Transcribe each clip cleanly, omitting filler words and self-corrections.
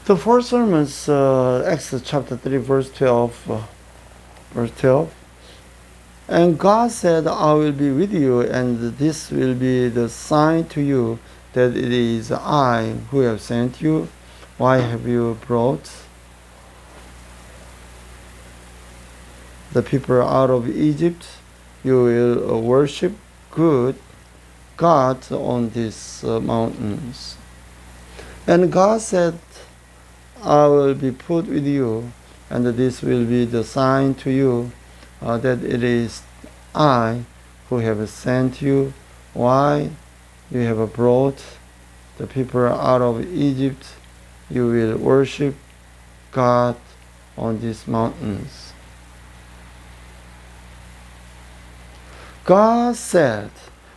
The first sermon is Exodus chapter 3, verse 12. Verse 12. And God said, I will be with you, and this will be the sign to you that it is I who have sent you. Why have you brought the people out of Egypt? You will worship God on these mountains. And God said, I will be put with you, and this will be the sign to you that it is I who have sent you. Why you have brought the people out of Egypt? You will worship God on these mountains. God said,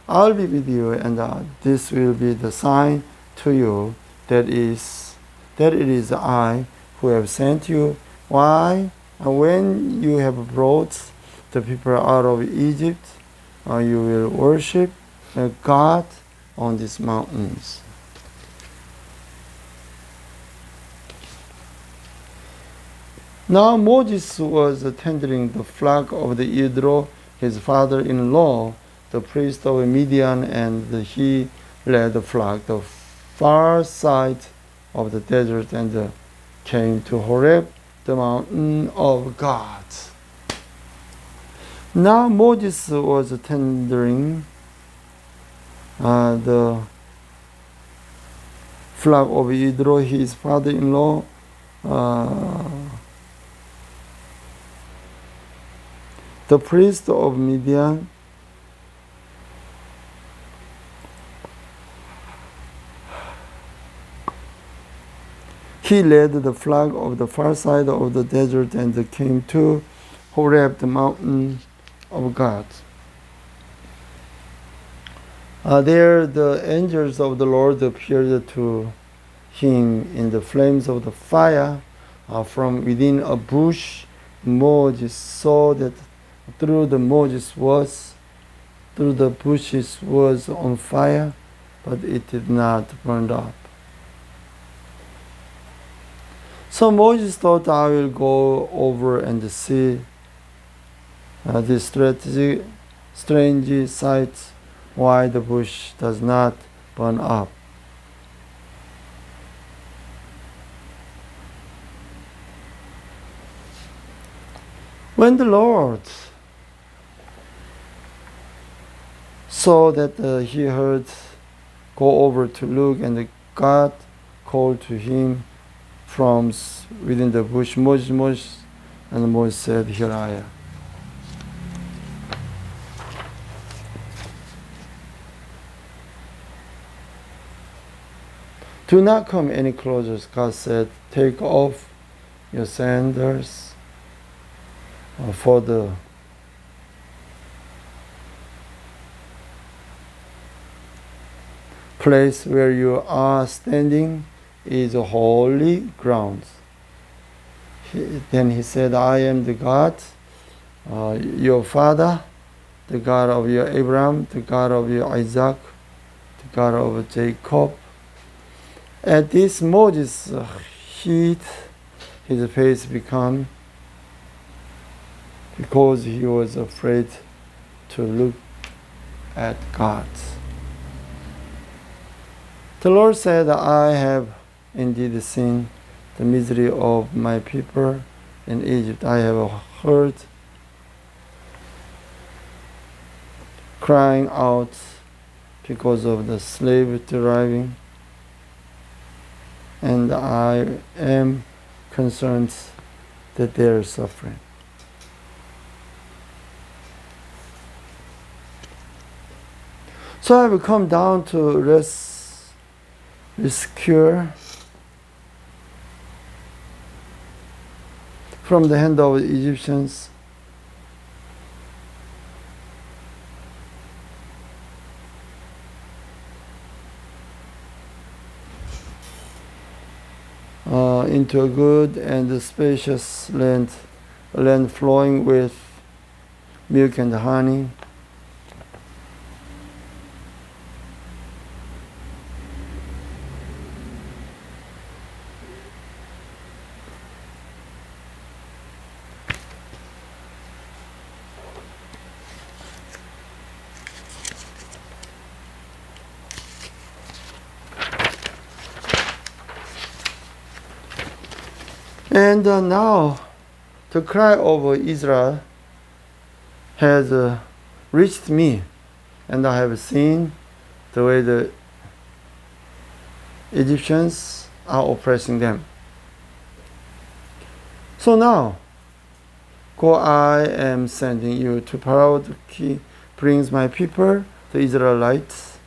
I'll be with you, and this will be the sign to you that it is I who have sent you. Why? When you have brought the people out of Egypt, you will worship God on these mountains. Now Moses was tendering the flock of the Yethro, his father-in-law, the priest of Midian, and he led the flock the far side of the desert and came to Horeb, the mountain of God. Now Moses was tendering the flock of Yethro, his father-in-law, the priest of Midian. He led the flock of the far side of the desert and came to Horeb, the mountain of God. There the angels of the Lord appeared to him in the flames of the fire from within a bush. Moses saw that through the bushes was on fire, but it did not burn up. So Moses thought, I will go over and see this strange sight, why the bush does not burn up. When the Lord saw that he heard go over to look, and God called to him from within the bush, Moses, Moses, and Moses said, Here I am. Do not come any closer, God said. Take off your sandals, for the place where you are standing is holy ground. Then he said, I am the God, your father, the God of your Abraham, the God of your Isaac, the God of Jacob. At this Moses hid his face because he was afraid to look at God. The Lord said, I have indeed seen the misery of my people in Egypt. I have heard crying out because of the slave driving, and I am concerned that they are suffering. So I will come down to rescue from the hand of the Egyptians. Into a good and spacious land, a land flowing with milk and honey. And now the cry of Israel has reached me, and I have seen the way the Egyptians are oppressing them. So now, go, I am sending you to Pharaoh to brings my people, the Israelites,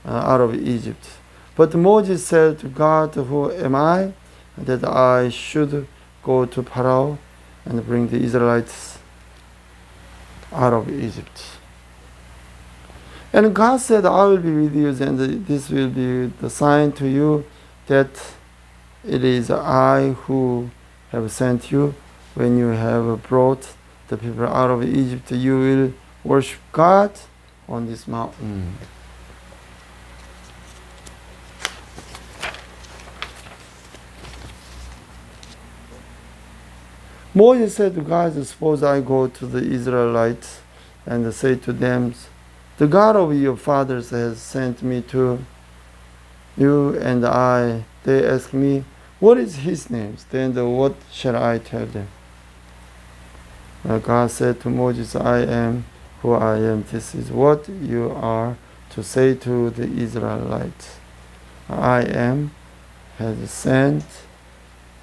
out of Egypt. But Moses said to God, who am I, that I should go to Pharaoh and bring the Israelites out of Egypt? And God said, I will be with you, and this will be the sign to you that it is I who have sent you. When you have brought the people out of Egypt, you will worship God on this mountain. Moses said to God, suppose I go to the Israelites and say to them, the God of your fathers has sent me to you, and they ask me, what is his name? Then what shall I tell them? God said to Moses, I am who I am. This is what you are to say to the Israelites. I am has sent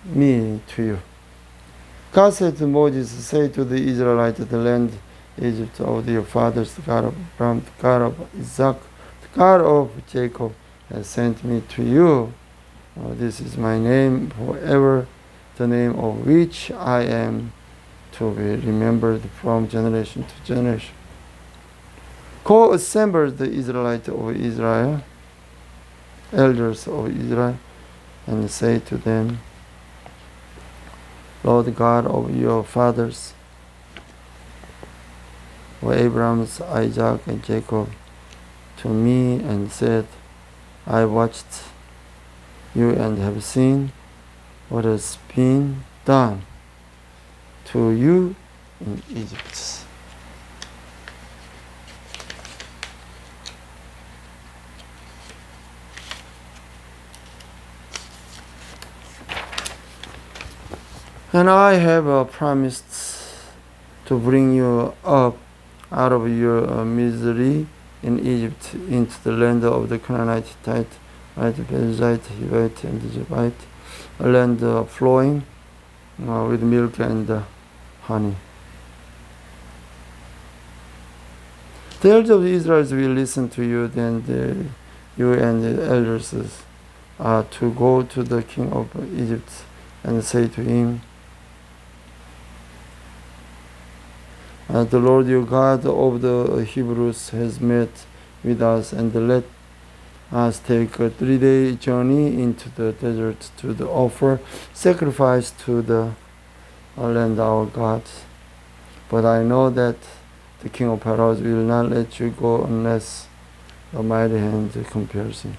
me to you. God said to Moses, say to the Israelites, the land Egypt of your fathers, the God of Abraham, the God of Isaac, the God of Jacob has sent me to you. This is my name forever, the name of which I am to be remembered from generation to generation. Go assemble the Israelites of Israel, elders of Israel, and say to them, Lord God of your fathers, of Abraham, Isaac, and Jacob, to me and said, I watched you and have seen what has been done to you in Egypt. And I have promised to bring you up out of your misery in Egypt into the land of the Canaanite, Hittite, Perizzite, Hivite, and Jebite, a land flowing with milk and honey. The elders of Israel will listen to you, then you and the elders are to go to the king of Egypt and say to him, the Lord your God of the Hebrews has met with us, and let us take a 3-day journey into the desert to offer sacrifice to the land our God. But I know that the king of Pharaoh will not let you go unless a mighty hand compels him.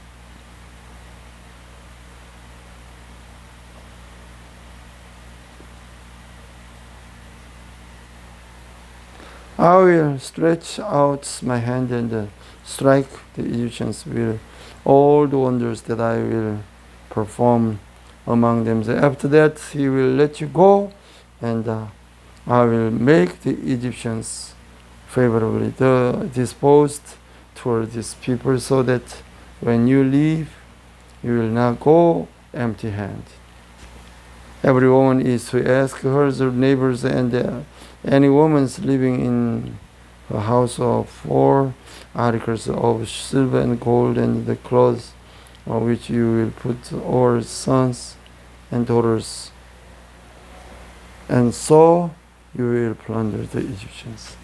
I will stretch out my hand and strike the Egyptians with all the wonders that I will perform among them. After that, he will let you go, and I will make the Egyptians favorably disposed toward these people, so that when you leave, you will not go empty-handed. Every woman is to ask her neighbors, and any woman living in a house of 4 articles of silver and gold, and the clothes which you will put over sons and daughters, and so you will plunder the Egyptians.